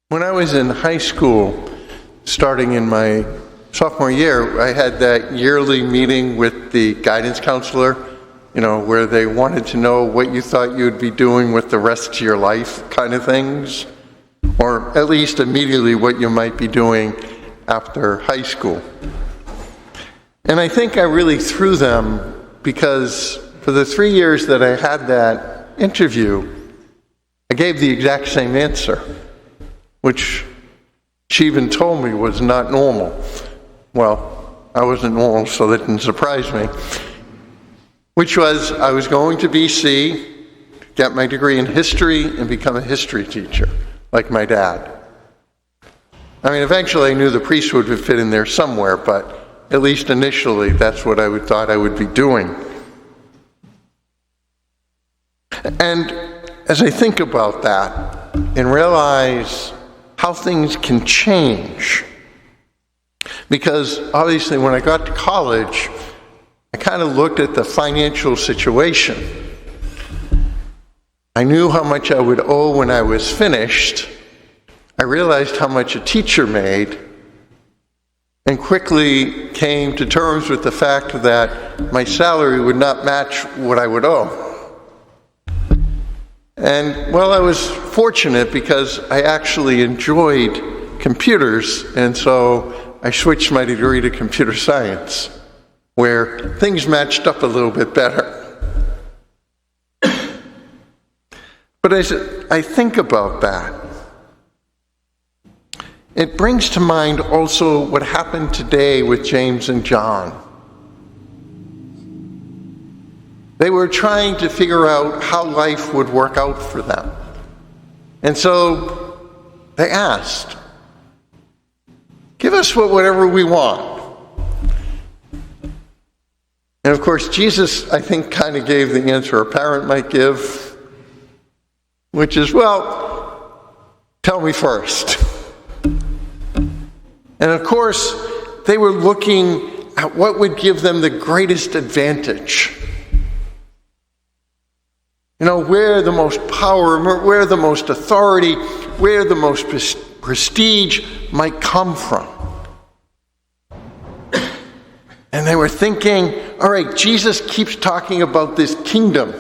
When I was in high school, starting in my sophomore year, I had that yearly meeting with the guidance counselor, where they wanted to know what you thought you would be doing with the rest of your life kind of things, or at least immediately what you might be doing after high school. And I think I really threw them because for the 3 years that I had that interview, I gave the exact same answer, which she even told me was not normal. Well, I wasn't normal, so that didn't surprise me. Which was, I was going to BC, get my degree in history, and become a history teacher, like my dad. I mean, eventually I knew the priesthood would fit in there somewhere, but at least initially, that's what I thought I would be doing. And as I think about that and realize how things can change, because obviously when I got to college, I kind of looked at the financial situation. I knew how much I would owe when I was finished. I realized how much a teacher made, and quickly came to terms with the fact that my salary would not match what I would owe. And, well, I was fortunate because I actually enjoyed computers, and so I switched my degree to computer science, where things matched up a little bit better. But as I think about that, it brings to mind also what happened today with James and John. They were trying to figure out how life would work out for them. And so they asked, give us whatever we want. And of course, Jesus, I think, kind of gave the answer a parent might give, which is, well, tell me first. And of course, they were looking at what would give them the greatest advantage. Where the most power, where the most authority, where the most prestige might come from. And they were thinking, all right, Jesus keeps talking about this kingdom.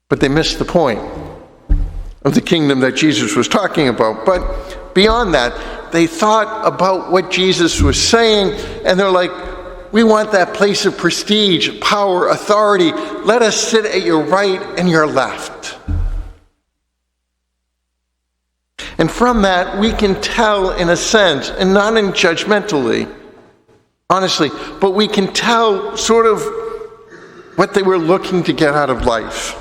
But they missed the point of the kingdom that Jesus was talking about. But beyond that, they thought about what Jesus was saying, and they're like, we want that place of prestige, power, authority. Let us sit at your right and your left. And from that, we can tell in a sense, and not judgmentally, honestly, but we can tell sort of what they were looking to get out of life.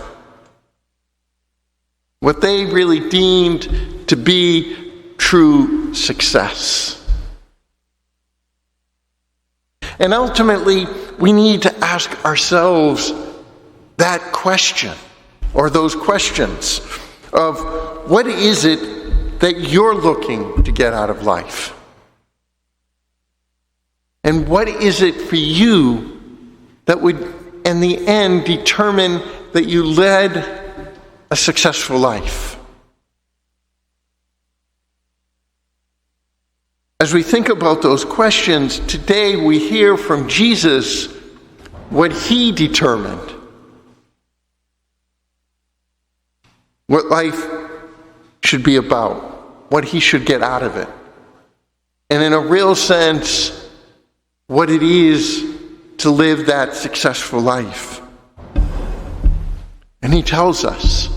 What they really deemed to be true success. And ultimately, we need to ask ourselves that question, or those questions of what is it that you're looking to get out of life? And what is it for you that would, in the end, determine that you led a successful life? As we think about those questions, today we hear from Jesus what he determined. What life should be about, what he should get out of it. And in a real sense, what it is to live that successful life. And he tells us,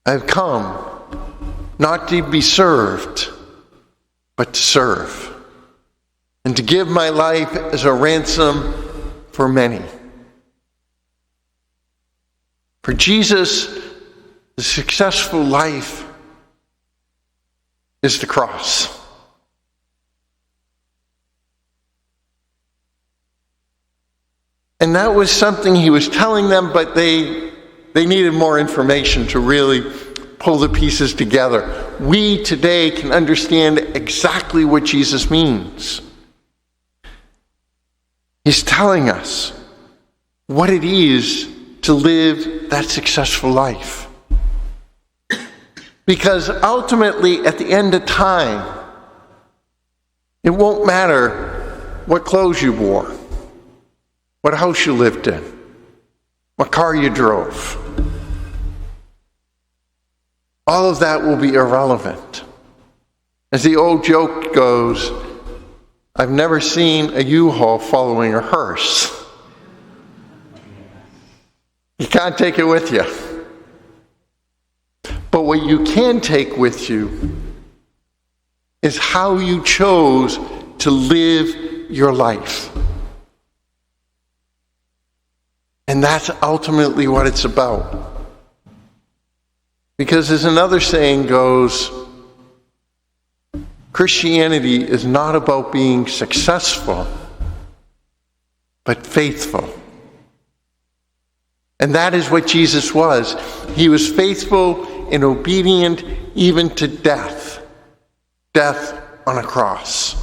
I've come not to be served, but to serve, and to give my life as a ransom for many. For Jesus, the successful life is the cross. And that was something he was telling them, but they needed more information to really pull the pieces together. We today can understand exactly what Jesus means. He's telling us what it is to live that successful life. Because ultimately, at the end of time, it won't matter what clothes you wore, what house you lived in, what car you drove. All of that will be irrelevant. As the old joke goes, I've never seen a U-Haul following a hearse. You can't take it with you. But what you can take with you is how you chose to live your life. And that's ultimately what it's about. Because as another saying goes, Christianity is not about being successful, but faithful. And that is what Jesus was. He was faithful and obedient even to death. Death on a cross.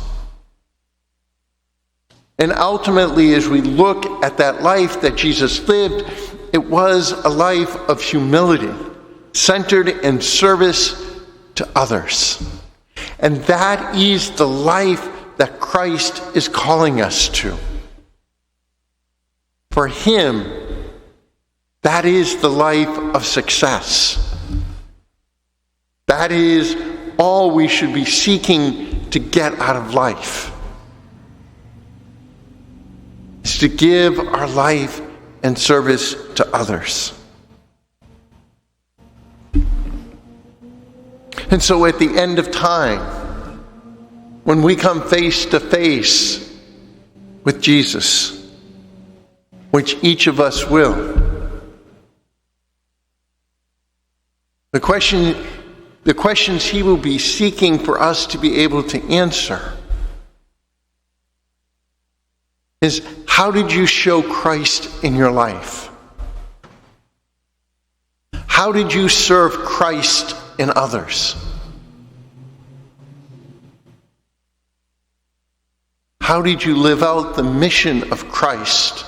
And ultimately, as we look at that life that Jesus lived, it was a life of humility, centered in service to others. And that is the life that Christ is calling us to. For him, that is the life of success. That is all we should be seeking to get out of life. Is to give our life and service to others. And so at the end of time, when we come face to face with Jesus, which each of us will, the questions he will be seeking for us to be able to answer is, how did you show Christ in your life? How did you serve Christ in others? How did you live out the mission of Christ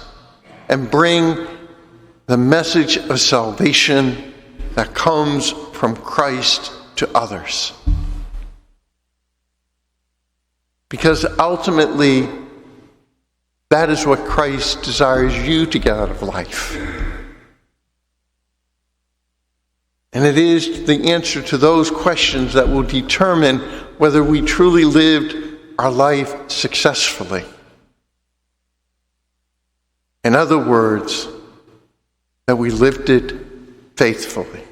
and bring the message of salvation that comes from Christ to others? Because ultimately, that is what Christ desires you to get out of life. And it is the answer to those questions that will determine whether we truly lived our life successfully. In other words, that we lived it faithfully.